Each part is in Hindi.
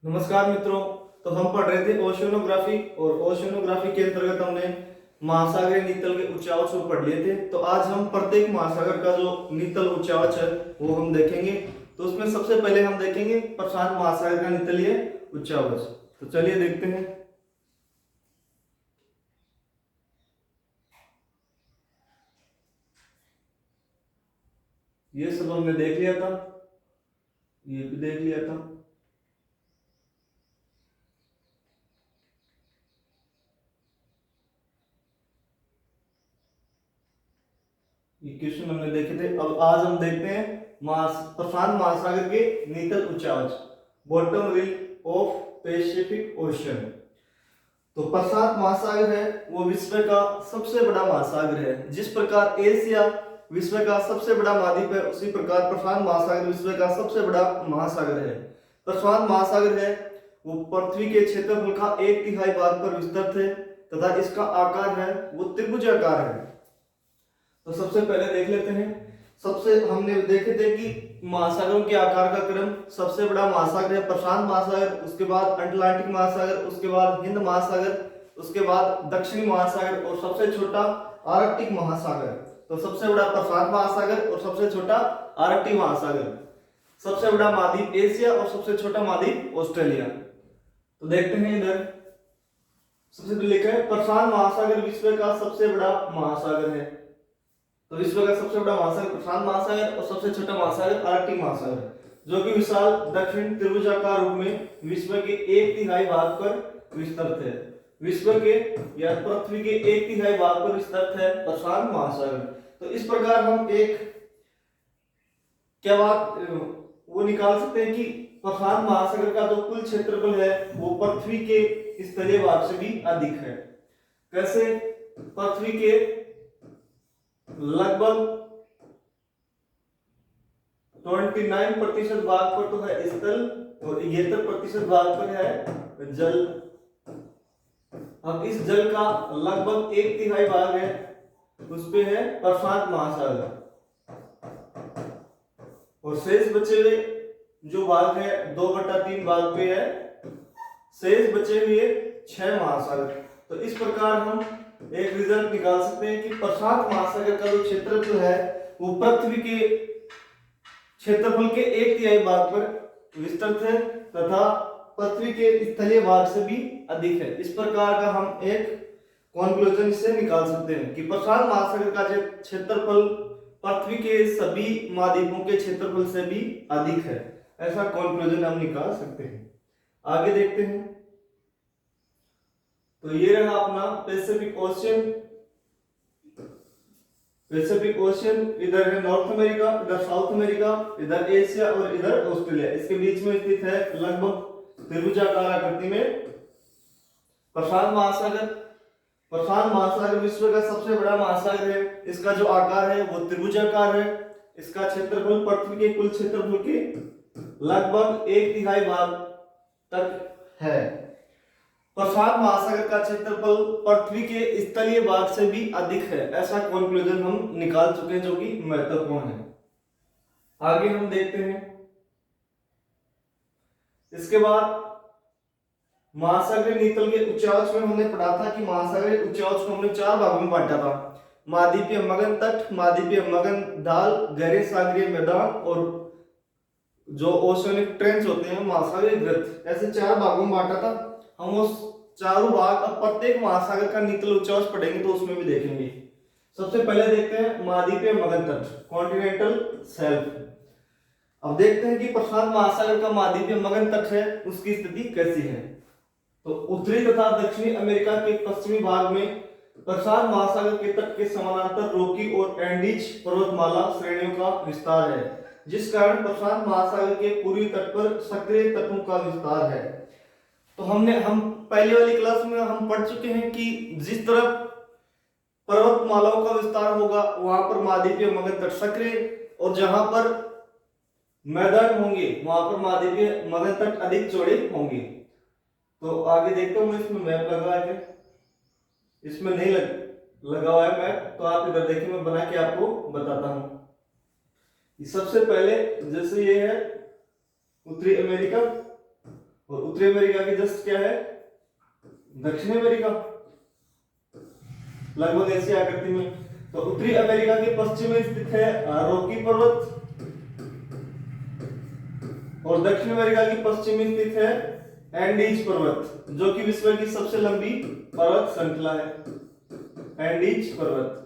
नमस्कार मित्रों। तो हम पढ़ रहे थे ओशियनोग्राफी और ओशियनोग्राफी के अंतर्गत हमने महासागरीय नीतल के उच्चावच को पढ़ लिए थे। तो आज हम प्रत्येक महासागर का जो नीतल उच्चावच है वो हम देखेंगे। तो उसमें सबसे पहले हम देखेंगे प्रशांत महासागर का नीतलीय उच्चावच। तो चलिए देखते हैं। ये सब हमने देख लिया था, ये भी देख लिया था। ये क्वेश्चन हमने देखे थे। अब आज हम देखते हैं प्रशांत महासागर के नीतल उच्चावच, bottom relief of Pacific ocean. तो प्रशांत महासागर है वो विश्व का सबसे बड़ा महासागर है। जिस प्रकार एशिया विश्व का सबसे बड़ा महाद्वीप है, उसी प्रकार प्रशांत महासागर विश्व का सबसे बड़ा महासागर है। प्रशांत महासागर है वो पृथ्वी के क्षेत्रफल का 1/3 भाग पर विस्तृत है तथा इसका आकार है वो त्रिभुजाकार है। तो सबसे पहले देख लेते हैं। सबसे हमने देखे थे कि महासागरों के आकार का क्रम, सबसे बड़ा महासागर है प्रशांत महासागर, उसके बाद अटलांटिक महासागर, उसके बाद हिंद महासागर, उसके बाद दक्षिणी महासागर और सबसे छोटा आर्कटिक महासागर। तो सबसे बड़ा प्रशांत महासागर और सबसे छोटा आर्कटिक महासागर, सबसे बड़ा महाद्वीप एशिया और सबसे छोटा महाद्वीप ऑस्ट्रेलिया। तो देखते हैं इधर सबसे पहले लिखा है प्रशांत महासागर विश्व का सबसे बड़ा महासागर है। तो विश्व का सबसे बड़ा महासागर प्रशांत महासागर और सबसे छोटा महासागर आर्कटिक महासागर, जो कि विशाल दक्षिण त्रिभुजाकार रूप में विश्व के 1/3 भाग पर विस्तृत है। विश्व के या पृथ्वी के 1/3 भाग पर विस्तृत है प्रशांत महासागर। तो इस प्रकार हम एक क्या बात वो निकाल सकते हैं कि प्रशांत महासागर का जो कुल क्षेत्रफल है वो पृथ्वी के स्थलीय भाग से भी अधिक है। कैसे? पृथ्वी के लगभग 29% भाग पर तो है स्थल और 71% भाग पर है जल। अब इस जल का लगभग 1/3 भाग है उस पे है प्रशांत महासागर, और शेष बचे हुए जो भाग है 2/3 भाग पे है, शेष बचे हुए 6 महासागर। तो इस प्रकार हम एक रिजल्ट निकाल सकते हैं कि प्रशांत महासागर का जो क्षेत्रफल है वो पृथ्वी के क्षेत्रफल के 1/3 भाग पर विस्तृत है तथा पृथ्वी के स्थलीय भाग से भी अधिक है। इस प्रकार का हम एक कॉन्क्लूजन इससे निकाल सकते हैं कि प्रशांत महासागर का क्षेत्रफल पृथ्वी के सभी महाद्वीपों के क्षेत्रफल से भी अधिक है। ऐसा कॉन्क्लूजन हम निकाल सकते हैं। आगे देखते हैं। तो ये रहा अपना पैसिफिक ओशियन। पैसिफिक ओशियन इधर है नॉर्थ अमेरिका, इधर साउथ अमेरिका, इधर एशिया और इधर ऑस्ट्रेलिया। इसके बीच में स्थित है लगभग त्रिभुजाकार आकृति में प्रशांत महासागर। प्रशांत महासागर विश्व का सबसे बड़ा महासागर है। इसका जो आकार है वो त्रिभुजाकार है। इसका क्षेत्रफल पृथ्वी के कुल क्षेत्रफल के लगभग 1/3 भाग तक है। प्रशांत महासागर का क्षेत्रफल पृथ्वी के स्थलीय भाग से भी अधिक है। ऐसा कॉन्क्लूजन हम निकाल चुके हैं जो कि महत्वपूर्ण है। आगे हम देखते हैं। इसके बाद महासागरीय नीतल के उच्चावच में हमने पढ़ा था कि महासागरीय उच्चावच को हमने 4 भागों में बांटा था। महाद्वीपीय मगन तट, महाद्वीपीय मगन ढाल, गहरे सागरीय मैदान और जो ओशियनिक ट्रेंच होते हैं महासागरीय वृत्त। ऐसे 4 भागों में बांटा था। हम उस चारों भाग अब प्रत्येक महासागर का नीतल उच्चावच पढ़ेंगे तो उसमें भी देखेंगे। सबसे पहले देखते हैं महाद्वीपीय मगन तट, कॉन्टिनेंटल शेल्फ। अब देखते हैं कि प्रशांत महासागर का महाद्वीपीय मगन तट है उसकी स्थिति कैसी है। तो उत्तरी तथा दक्षिणी अमेरिका के पश्चिमी भाग में प्रशांत महासागर के तट के समानांतर रॉकी और एंडीज पर्वतमाला श्रेणियों का विस्तार है, जिस कारण प्रशांत महासागर के पूर्वी तट पर सक्रिय तटों का विस्तार है। तो हम पहले वाली क्लास में हम पढ़ चुके हैं कि जिस तरफ पर्वतमालाओं का विस्तार होगा वहां पर महाद्वीपीय मगन तट सक्रिय, और जहां पर मैदान होंगे वहां पर महाद्वीपीय मगन तट अधिक चौड़े होंगे। तो आगे देखता हूं मैं इसमें मैप लगा है, इसमें नहीं लगा हुआ है मैप, तो आप इधर देखिए मैं बना के आपको बताता हूं। सबसे पहले जैसे ये है उत्तरी अमेरिका, और उत्तरी अमेरिका की जस्ट क्या है, दक्षिणी अमेरिका, लगभग ऐसी आकृति में। तो उत्तरी अमेरिका के पश्चिम में स्थित है रॉकी पर्वत और दक्षिण अमेरिका की पश्चिम में स्थित है एंडीज पर्वत, जो कि विश्व की सबसे लंबी पर्वत श्रृंखला है, एंडीज पर्वत।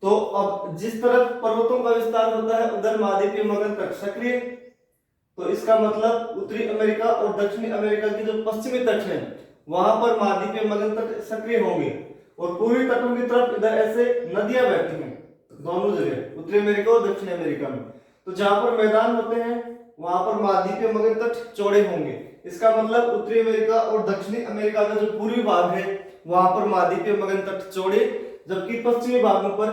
तो अब जिस तरफ पर्वतों का विस्तार होता है उधर महाद्वीपीय मगरतट सक्रिय, तो इसका मतलब उत्तरी अमेरिका और दक्षिणी अमेरिका की जो पश्चिमी तट है वहां पर महाद्वीपीय मगरतट सक्रिय होंगे, और पूर्वी तटों की तरफ इधर ऐसे नदियां बहती हैं दोनों जगह, उत्तरी अमेरिका और दक्षिणी अमेरिका में। तो जहां पर मैदान होते हैं वहां पर महाद्वीपीय मगरतट चौड़े होंगे। इसका मतलब उत्तरी अमेरिका और दक्षिणी अमेरिका का जो पूर्वी भाग है वहां पर महाद्वीपीय मगरतट चौड़े, जबकि पश्चिमी भागों पर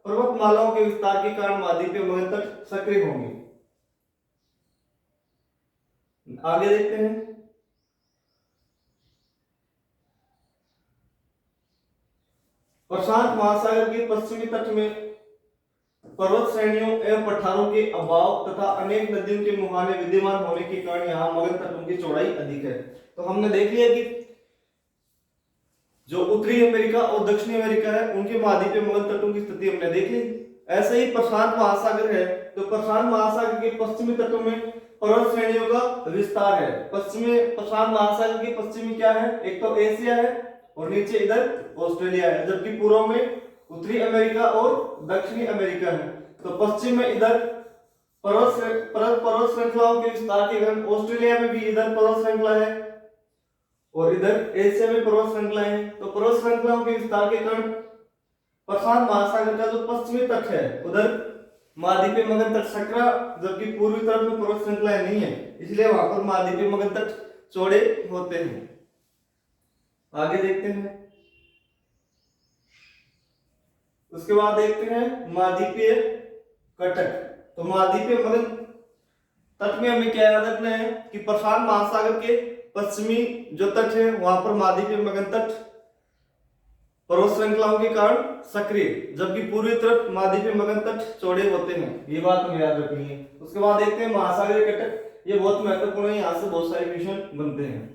पर्वतमालाओं के विस्तार के कारण महाद्वीपीय मगरतट सक्रिय होंगे। आगे देखते हैं। प्रशांत महासागर के पश्चिमी तट में पर्वत श्रेणियों एवं पठारों के अभाव तथा अनेक नदियों के मुहाने विद्यमान होने के कारण यहाँ मगध तटों की चौड़ाई अधिक है। तो हमने देख लिया कि जो उत्तरी अमेरिका और दक्षिणी अमेरिका है उनके महाद्वीपीय मगध तटों की स्थिति हमने देख ली। ऐसे ही प्रशांत महासागर है, तो प्रशांत महासागर के पश्चिमी तटों में पर्वत श्रेणियों का विस्तार है। पश्चिमी प्रशांत महासागर के पश्चिमी क्या है, एक तो एशिया है और नीचे इधर ऑस्ट्रेलिया है, जबकि पूर्व में उत्तरी अमेरिका और दक्षिणी अमेरिका है। तो पश्चिम में इधर पर्वत श्रृंखलाओं के विस्तार के कारण ऑस्ट्रेलिया में भी इधर पर्वत श्रृंखला है और इधर एशिया में पर्वत श्रृंखला है। तो पर्वत श्रृंखलाओं के विस्तार के कारण प्रशांत महासागर का जो पश्चिमी तट है उधर महाद्वीपीय मगरतट सकरा, जबकि पूर्वी तरफ में पर्वत श्रृंखलाएं नहीं है, इसलिए वहां पर महाद्वीपीय मगरतट चौड़े होते हैं। आगे देखते हैं। उसके बाद देखते हैं महाद्वीपीय कटक। तो महाद्वीपीय मगध तट में हमें क्या याद रखना है कि प्रशांत महासागर के पश्चिमी जो तट है वहां पर महाद्वीपीय मगध तट पर्वत श्रृंखलाओं के कारण सक्रिय, जबकि पूर्वी तरफ महाद्वीपीय मगध तट चौड़े होते हैं। ये बात हमें याद रखनी है। उसके बाद देखते हैं महासागरीय कटक। ये बहुत महत्वपूर्ण है, यहाँ से बहुत सारे क्वेश्चन बनते हैं।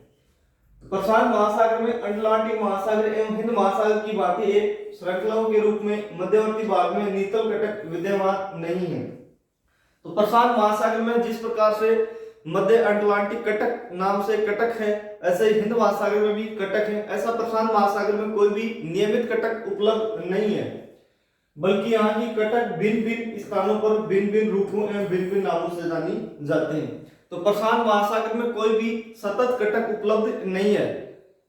प्रशांत महासागर में अटलांटिक महासागर एवं हिंद महासागर की भांति एक श्रृंखलाओं के रूप में मध्यवर्ती भाग में नीतल कटक विद्यमान नहीं है। तो प्रशांत महासागर में जिस प्रकार से मध्य अटलांटिक कटक नाम से कटक है, ऐसे हिंद महासागर में भी कटक है। ऐसा प्रशांत महासागर में कोई भी नियमित कटक उपलब्ध नहीं है, बल्कि यहाँ की कटक भिन्न भिन्न स्थानों पर भिन्न भिन्न रूपों एवं भिन्न भिन्न नामों से जानी जाते हैं। तो प्रशांत महासागर में कोई भी सतत कटक उपलब्ध नहीं है,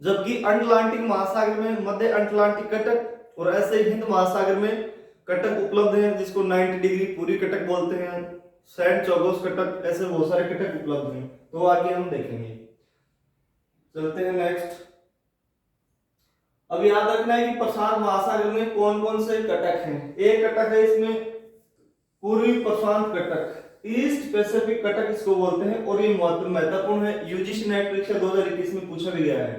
जबकि अटलांटिक महासागर में मध्य अटलांटिक कटक और ऐसे हिंद महासागर में कटक उपलब्ध है, जिसको 90 डिग्री पूरी कटक बोलते हैं, सैंड चौगोस कटक, ऐसे बहुत सारे कटक उपलब्ध हैं। तो आगे हम देखेंगे। चलते हैं नेक्स्ट। अब याद रखना है कि प्रशांत महासागर में कौन कौन से कटक हैं। एक कटक है इसमें पूर्वी प्रशांत कटक, ईस्ट पैसिफिक कटक इसको बोलते हैं, और ये महत्वपूर्ण है, यूजीसी नेट परीक्षा 2021 में पूछा भी गया है।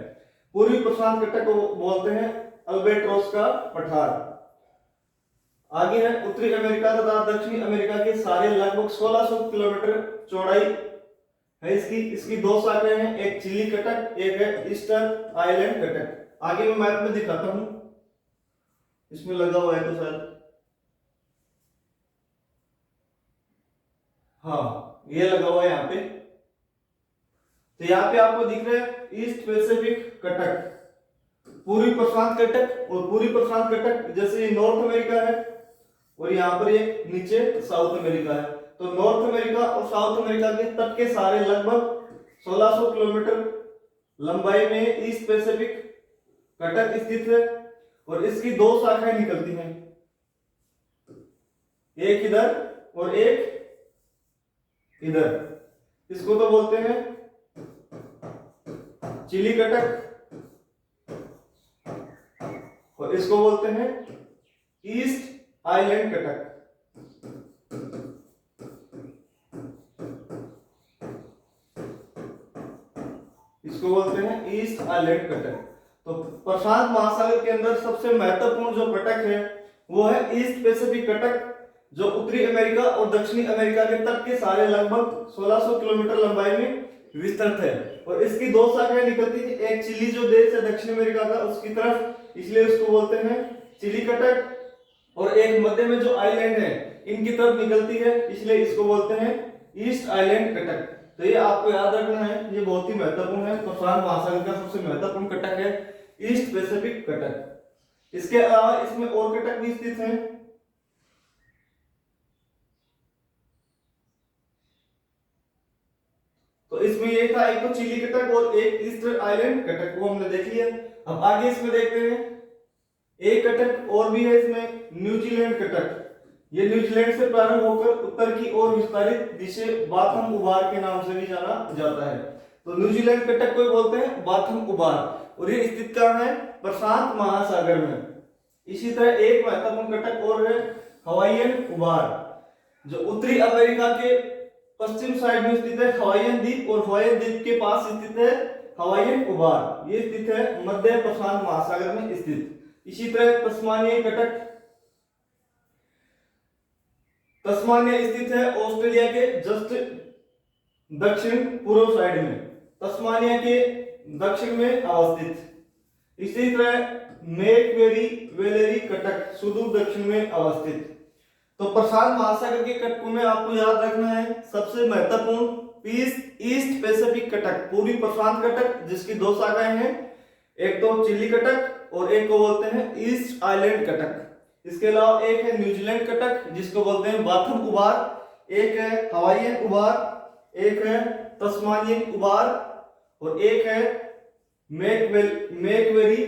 पूर्वी प्रशांत कटक को बोलते हैं अल्बेट्रोस का पठार। आगे है उत्तरी अमेरिका तथा दक्षिणी अमेरिका के सारे लगभग 1600 किलोमीटर चौड़ाई है इसकी दो शाखाएं हैं, एक चिली कटक, एक है ईस्टर्न आइलैंड कटक। आगे मैं मैप में दिखाता हूं, इसमें लगा हुआ है तो शायद, हाँ ये लगा हुआ है यहाँ पे। तो यहाँ पे आपको दिख रहा है ईस्ट पैसिफिक कटक, पूर्वी प्रशांत कटक और पूर्वी प्रशांत कटक, जैसे ये नॉर्थ अमेरिका है और यहाँ पर ये नीचे साउथ अमेरिका है। तो नॉर्थ अमेरिका और साउथ अमेरिका के तट के सारे लगभग 1600 किलोमीटर लंबाई में ईस्ट पैसिफिक कटक स्थित है, और इसकी दो शाखाएं निकलती हैं, एक इधर और एक इधर। इसको तो बोलते हैं चिली कटक और इसको बोलते हैं ईस्ट आइलैंड कटक। इसको बोलते हैं ईस्ट आइलैंड कटक। तो प्रशांत महासागर के अंदर सबसे महत्वपूर्ण जो कटक है वो है ईस्ट पैसिफिक कटक, जो उत्तरी अमेरिका और दक्षिणी अमेरिका के तट के सारे लगभग 1600 किलोमीटर लंबाई में विस्तृत है। और इसकी दो शाखाएं निकलती थी, एक चिली जो देश है दक्षिण अमेरिका का उसकी तरफ, इसलिए उसको बोलते हैं चिली कटक, और एक मध्य में जो आइलैंड है इनकी तरफ निकलती है, इसलिए इसको बोलते हैं ईस्ट आइलैंड कटक। तो ये आपको याद रखना है, ये बहुत ही महत्वपूर्ण है। प्रशांत महासागर का सबसे महत्वपूर्ण कटक है ईस्ट पैसिफिक कटक। इसके अलावा इसमें और कटक भी स्थित हैं। तो इसमें ये था, एक तो चिली कटक और एक ईस्ट आइलैंड कटक, वो हमने देख लिया। अब आगे इसमें देखते हैं, एक कटक और भी है इसमें, न्यूजीलैंड कटक। ये न्यूजीलैंड से प्रारंभ होकर उत्तर की ओर विस्तारित, जिसे बाथम उबार के नाम से भी जाना जाता है। तो न्यूजीलैंड कटक को बोलते हैं बाथम उबार, और ये स्थित कहाँ है? प्रशांत महासागर में। इसी तरह एक महत्वपूर्ण कटक और है हवाईयन उबार, जो उत्तरी अमेरिका के पश्चिम साइड में स्थित है हवाईयन द्वीप, और हवाईयन द्वीप के पास स्थित है हवाईयन उबार। ये स्थित है मध्य प्रशांत महासागर में स्थित। इसी तरह तस्मानिया कटक, तस्मानिया स्थित है ऑस्ट्रेलिया के जस्ट दक्षिण पूर्व साइड में, तस्मानिया के दक्षिण में अवस्थित। इसी तरह मैकवेरी वेलेरी कटक सुदूर दक्षिण में अवस्थित। तो प्रशांत महासागर के कटकों में आपको याद रखना है सबसे महत्वपूर्ण ईस्ट पैसिफिक कटक, पूर्वी प्रशांत कटक जिसकी दो शाखाएं हैं, एक तो चिली कटक और एक को बोलते हैं ईस्ट आइलैंड कटक। इसके अलावा एक है न्यूजीलैंड कटक जिसको बोलते हैं बाथम उबार, एक है हवाईयन उबार, एक है तस्मानियन उबार, और एक है मैकवेरी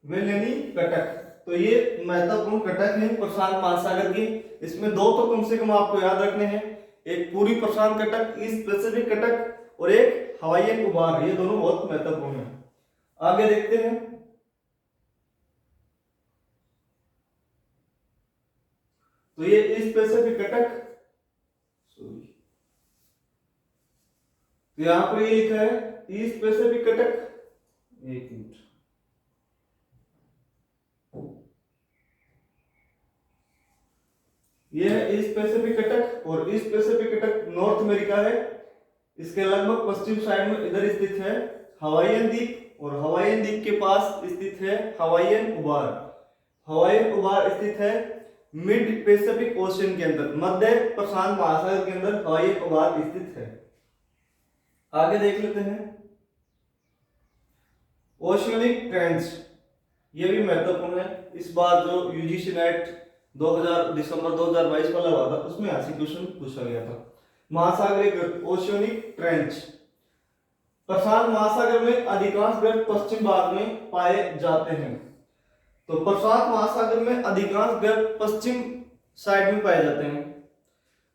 वेलेनी कटक। तो ये महत्वपूर्ण कटक है प्रशांत महासागर की। इसमें दो तो कम से कम आपको याद रखने हैं, एक पूर्वी प्रशांत कटक ईस्ट पैसिफिक कटक और एक हवाईयन उबार, ये दोनों बहुत महत्वपूर्ण है। आगे देखते हैं, तो ये ईस्ट पैसिफिक कटक, तो यहां पर ये लिखा है ईस्ट पैसिफिक कटक। एक मिनट, ये है ईस्ट पैसिफिक कटक, और east Pacific Cuttack north America है। इसके लगभग पश्चिम साइड में इधर स्थित है हवाईयन द्वीप, और हवाईयन द्वीप के पास स्थित है हवाईयन उबार। हवाईयन उबार स्थित है मिड पैसिफिक ओशन के अंदर, मध्य प्रशांत महासागर के अंदर हवाईयन उबार स्थित है। आगे देख लेते हैं ओशियनिक ट्रेंच, ये भी महत्वपूर्ण है। इस बार जो यूजीसी नेट दिसंबर 2022 वाला हुआ था उसमें ऐसे क्वेश्चन पूछा गया था। महासागरीय ग्रत ओशियनिक ट्रेंच, प्रशांत महासागर में अधिकांश ग्रत पश्चिम भाग में पाए जाते हैं। तो प्रशांत महासागर में अधिकांश ग्रत पश्चिम साइड में पाए जाते हैं।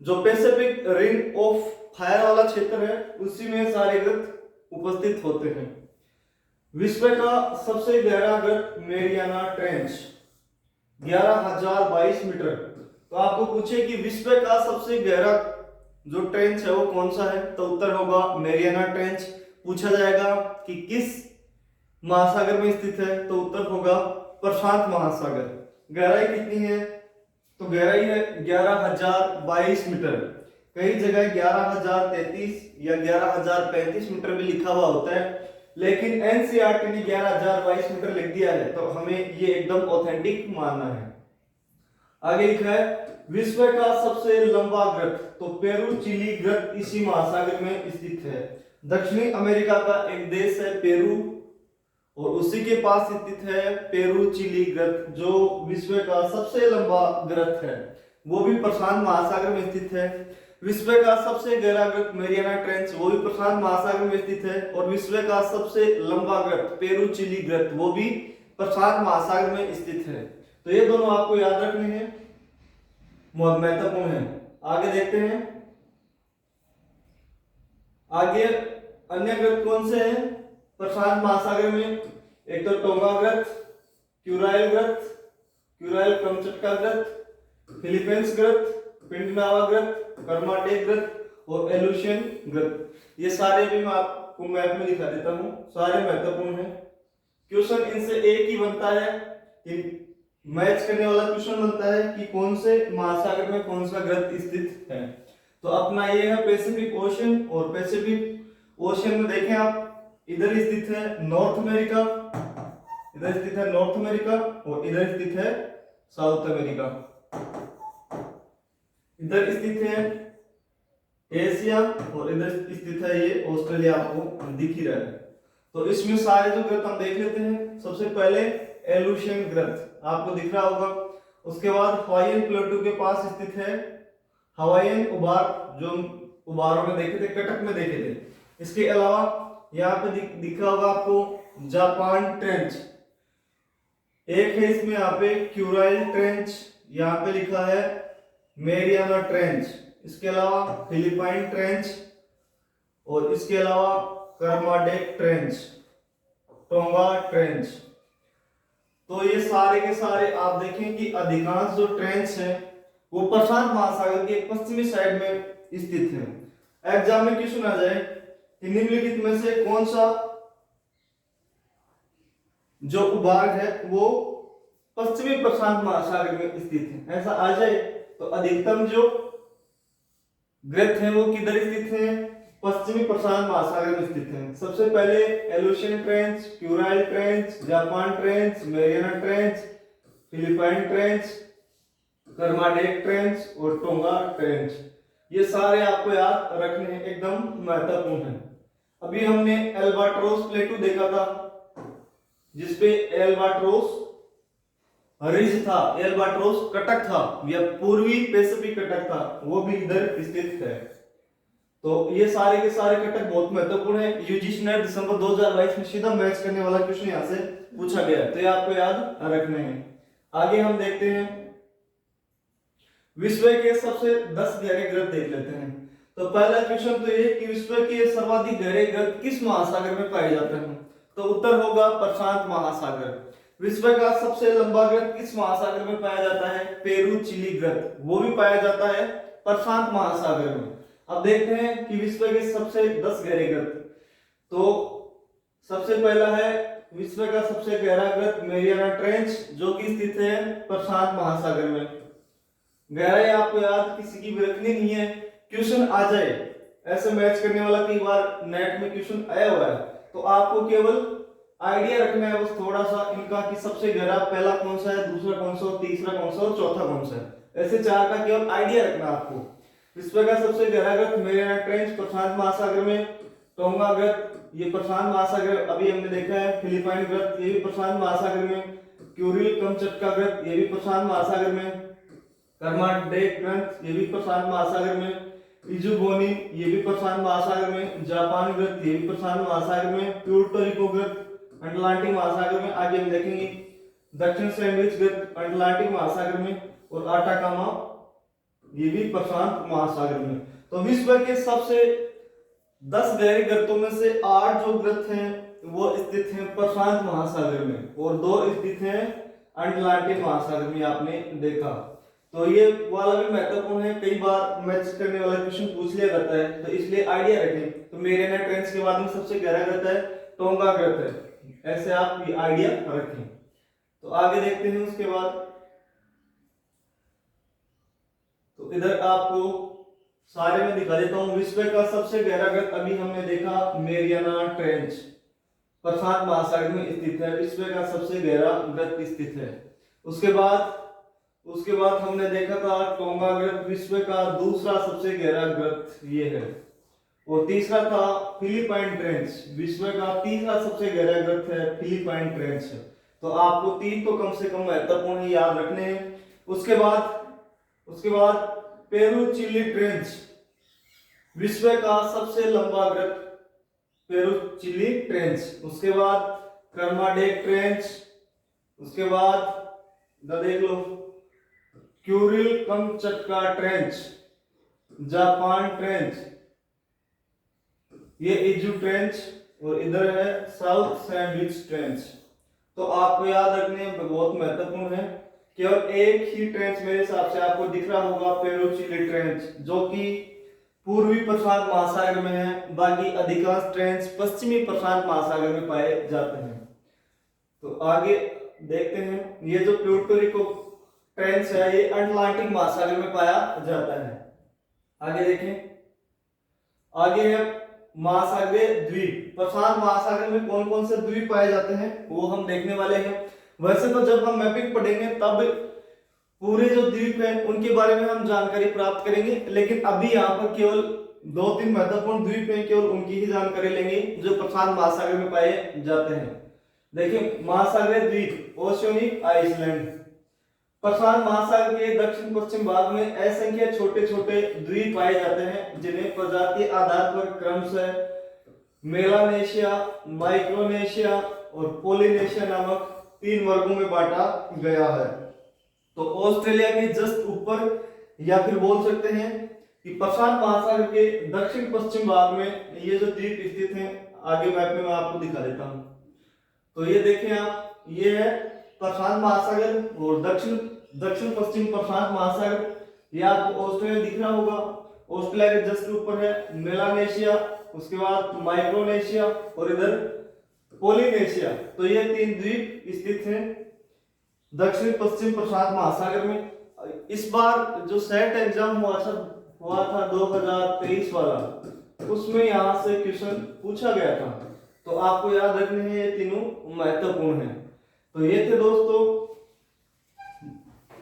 जो पैसिफिक रिंग ऑफ फायर वाला क्षेत्र है उसी में सारे ग्रत उपस्थित होते हैं। विश्व का सबसे गहरा ग्रत मेरियाना ट्रेंच 11,022 मीटर। तो आपको पूछे कि विश्व का सबसे गहरा जो ट्रेंच है वो कौन सा है, तो उत्तर होगा मेरियाना ट्रेंच। पूछा जाएगा कि किस महासागर में स्थित है, तो उत्तर होगा प्रशांत महासागर। गहराई कितनी है, तो गहराई है 11,022 मीटर। कई जगह 11,033 या 11,035 मीटर भी लिखा हुआ होता है, लेकिन एनसीईआरटी ने 11,022 मीटर लिख दिया है, तो हमें ये एकदम ऑथेंटिक मानना है। आगे लिखा है विश्व का सबसे लंबा ग्रत, तो पेरू चिली ग्रत इसी महासागर में स्थित है। दक्षिणी अमेरिका का एक देश है पेरू, और उसी के पास स्थित है पेरू चिली ग्रत, जो विश्व का सबसे लंबा ग्रत है, वो भी प्रशांत महासागर में स्थित है। विश्व का सबसे गहरा ग्रत मेरियाना ट्रेंच, वो भी प्रशांत महासागर में स्थित है। और विश्व का सबसे लंबा ग्रत पेरू चिली ग्रत, वो भी प्रशांत महासागर में स्थित है। तो ये दोनों आपको याद रखने हैं, बहुत महत्वपूर्ण है। आगे देखते हैं, आगे अन्य ग्रत कौन से हैं प्रशांत महासागर में, एक तो टोंगा ग्रत, क्यूराइल ग्रत, क्यूराइल कमचटका ग्रत, फिलीपींस ग्रत, पिंडनावा ग्रत, कर्माटेक ग्रत और एलुशियन ग्रत। ये सारे भी मैं आपको मैप में दिखा देता हूं, सारे महत्वपूर्ण हैं। क्वेश्चन इनसे एक ही बनता है, मैच करने वाला क्वेश्चन बनता है कि कौन से महासागर में कौन सा ग्रत स्थित है। तो अपना ये है पैसिफिक ओशन, और पैसिफिक ओशियन में देखें आप, इधर स्थित है नॉर्थ अमेरिका, इधर स्थित है नॉर्थ अमेरिका, और इधर स्थित है साउथ अमेरिका। इधर स्थित है एशिया, और इधर स्थित है ये ऑस्ट्रेलिया, आपको दिख ही रहा है। तो इसमें सारे जो ग्रह हम देख लेते हैं। सबसे पहले एलुशियन ग्रह आपको दिख रहा होगा। उसके बाद हवाईयन प्लेटो के पास स्थित है हवाईयन उबार, जो उबारों में देखे थे, कटक में देखे थे। इसके अलावा यहाँ पे दिख रहा होगा आपको जापान ट्रेंच, एक है इसमें यहाँ पे क्यूराइल ट्रेंच, यहाँ पे लिखा है मेरियाना ट्रेंच। इसके अलावा फिलिपाइन ट्रेंच, और इसके अलावा कर्माडेक ट्रेंच, टोंगा ट्रेंच। तो ये सारे के सारे आप देखें कि अधिकांश जो ट्रेंच है वो प्रशांत महासागर के पश्चिमी साइड में स्थित है। एग्जाम में क्वेश्चन आ जाए कि निम्नलिखित में से कौन सा जो उबार है वो पश्चिमी प्रशांत महासागर में स्थित है, ऐसा आ जाए तो अधिकतम जो ग्रह हैं वो किधर स्थित हैं? पश्चिमी प्रशांत महासागर में स्थित हैं। सबसे पहले Aleutian trench, Kuril trench, Japan trench, Mariana trench, Philippine trench, Kermadec trench और टोंगा ट्रेंच। ये सारे आपको याद रखने हैं, एकदम महत्वपूर्ण है। अभी हमने एल्बाट्रोस प्लेटू देखा था, जिसपे एल्बाट्रोस रिज था, एल्बाट्रोस कटक था, या पूर्वी पैसिफिक कटक था, वो भी इधर स्थित है। तो ये सारे के सारे कटक बहुत महत्वपूर्ण है। यूजीसी ने दिसंबर 2022 में सीधा मैच करने वाला क्वेश्चन यहाँ से पूछा गया है, तो ये आपको याद रखने हैं। आगे हम देखते हैं विश्व के सबसे 10 गहरे ग्रह देख लेते हैं। तो पहला क्वेश्चन तो ये कि विश्व के सर्वाधिक गहरे ग्रह किस महासागर में पाए जाते हैं? तो उत्तर होगा प्रशांत महासागर। विश्व का सबसे लंबा ग्रह किस महासागर में पाया जाता है? पेरू चिली ग्रह, वो भी पाया जाता है प्रशांत महासागर में। अब देखते हैं कि विश्व के सबसे 10 गहरे ग्रह। तो सबसे पहला है विश्व का सबसे गहरा ग्रह मेरियाना ट्रेंच, जो कि स्थित है प्रशांत महासागर में। गहराई आपको याद किसी की भी रखनी नहीं है, क्वेश्चन आ जाए, ऐसे मैच करने वाला कई बार नेट में क्वेश्चन आया हुआ है, तो आपको केवल आइडिया रखना है बस थोड़ा सा इनका कि सबसे गहरा पहला कौन सा है, दूसरा कौन सा, तीसरा कौन सा और चौथा कौन सा है। ऐसे चार का केवल आइडिया रखना आपको। विश्व का सबसे गहरा ग्रह मेरियाना ट्रेंच प्रशांत महासागर में, टोंगा ग्रह ये प्रशांत महासागर अभी हमने देखा है, फिलिपाइन ग्रह ये भी प्रशांत महासागर में, क्यूरिल कमचटका ग्रह ये भी प्रशांत महासागर में, कर्माडेक ग्रह ये भी प्रशांत महासागर में, इजुबोनी ये भी प्रशांत महासागर में, जापान ग्रह ये भी प्रशांत महासागर में, प्यूर्टो रिको ग्रह अटलांटिक महासागर में। आगे हम देखेंगे दक्षिण सैंडविच ग्रह अटलांटिक महासागर में, और आटाकामा ये भी प्रशांत महासागर में। तो विश्व के सबसे 10 गहरे ग्रहों में से 8 जो ग्रह हैं वो स्थित हैं प्रशांत महासागर में, और 2 स्थित हैं अटलांटिक महासागर में, आपने देखा। तो ये वाला भी महत्वपूर्ण है, कई बार मैच करने वाला क्वेश्चन पूछ लिया जाता है, तो इसलिए आइडिया रखें। तो मेरियाना ट्रेंच के बाद में सबसे गहरा ग्रह है टोंगा ग्रह है, ऐसे आप ये आइडिया रखें। तो आगे देखते हैं उसके बाद। तो इधर आपको सारे में दिखा देता हूं। विश्व का सबसे गहरा ग्रह अभी हमने देखा मेरियाना ट्रेंच प्रशांत महासागर में स्थित है, विश्व का सबसे गहरा ग्रह स्थित है। उसके बाद हमने देखा था टोंगा ग्रह, विश्व का दूसरा सबसे गहरा ग्रह ये है। और तीसरा था फिलिपाइन ट्रेंच, विश्व का तीसरा सबसे गहरा ग्रह है फिलिपाइन ट्रेंच। तो आपको 3 तो कम से कम महत्वपूर्ण ही याद रखने हैं। उसके बाद पेरू चिली ट्रेंच, विश्व का सबसे लंबा ग्रह पेरू चिली ट्रेंच। उसके बाद कर्माडेक ट्रेंच, उसके बाद देख लो Kuril Kamchatka trench, Japan trench ये इजू ट्रेंच, और इधर है साउथ सैंडविच ट्रेंच। तो आपको याद रखने बहुत महत्वपूर्ण है। केवल एक ही ट्रेंच मेरे हिसाब से आपको दिख रहा होगा पेरू चिली ट्रेंच, जो कि पूर्वी प्रशांत महासागर में है, बाकी अधिकांश ट्रेंच पश्चिमी प्रशांत महासागर में पाए जाते हैं। तो आगे देखते हैं, ये जो प्यूर्टो रिको ट्रेंच है ये अटलांटिक महासागर में पाया जाता है। आगे देखें, आगे है महासागरीय द्वीप, प्रशांत महासागर में कौन कौन से द्वीप पाए जाते हैं वो हम देखने वाले हैं। वैसे तो जब हम मैपिंग पढ़ेंगे तब पूरे जो द्वीप है उनके बारे में हम जानकारी प्राप्त करेंगे, लेकिन अभी यहाँ पर केवल 2-3 महत्वपूर्ण द्वीप हैं, केवल उनकी ही जानकारी लेंगे जो प्रशांत महासागर में पाए जाते हैं। देखिए महासागरीय द्वीप, ओशियनिक आइसलैंड। प्रशांत महासागर के दक्षिण पश्चिम भाग में असंख्य छोटे छोटे द्वीप पाए जाते हैं जिन्हें प्रजातीय आधार पर क्रमशः मेलानेशिया, माइक्रोनेशिया और पोलिनेशिया नामक 3 वर्गों में बांटा गया है। तो ऑस्ट्रेलिया के जस्ट ऊपर या फिर बोल सकते हैं कि प्रशांत महासागर के दक्षिण पश्चिम भाग में ये जो द्वीप स्थित हैं, आगे मैप में मैं आपको दिखा देता हूं। तो ये देखें आप, ये है प्रशांत महासागर और दक्षिण पश्चिम प्रशांत महासागर। ये आपको ऑस्ट्रेलिया दिख रहा होगा, ऑस्ट्रेलिया के जस्ट ऊपर है मेलानेशिया, उसके बाद माइक्रोनेशिया और इधर पोलिनेशिया। तो ये 3 द्वीप स्थित हैं दक्षिण पश्चिम प्रशांत महासागर में। इस बार जो सेट एग्जाम हुआ था 2023 वाला, उसमें यहाँ से क्वेश्चन पूछा गया था, तो आपको याद रखने हैं ये तीनों महत्वपूर्ण हैं। तो ये थे दोस्तों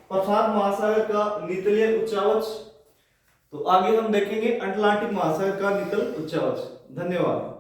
प्रशांत महासागर का नितलीय उच्चावच। तो आगे हम देखेंगे अटलांटिक महासागर का नितल उच्चावच। धन्यवाद।